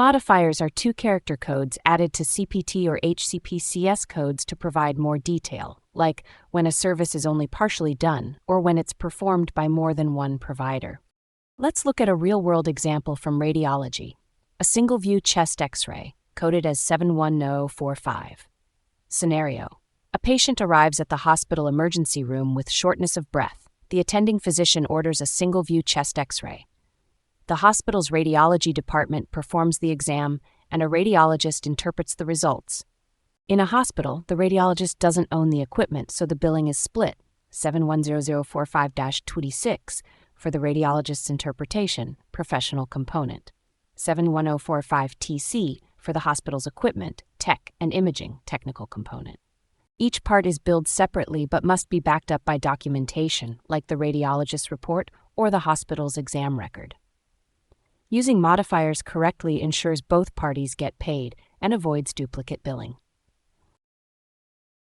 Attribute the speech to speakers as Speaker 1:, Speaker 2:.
Speaker 1: Modifiers are two character codes added to CPT or HCPCS codes to provide more detail, like when a service is only partially done or when it's performed by more than one provider. Let's look at a real-world example from radiology. A single-view chest X-ray, coded as 71045. Scenario: a patient arrives at the hospital emergency room with shortness of breath. The attending physician orders a single-view chest X-ray. The hospital's radiology department performs the exam, and a radiologist interprets the results. In a hospital, the radiologist doesn't own the equipment, so the billing is split, 710045-26 for the radiologist's interpretation, professional component, 71045-TC for the hospital's equipment, tech, and imaging, technical component. Each part is billed separately but must be backed up by documentation, like the radiologist's report or the hospital's exam record. Using modifiers correctly ensures both parties get paid and avoids duplicate billing.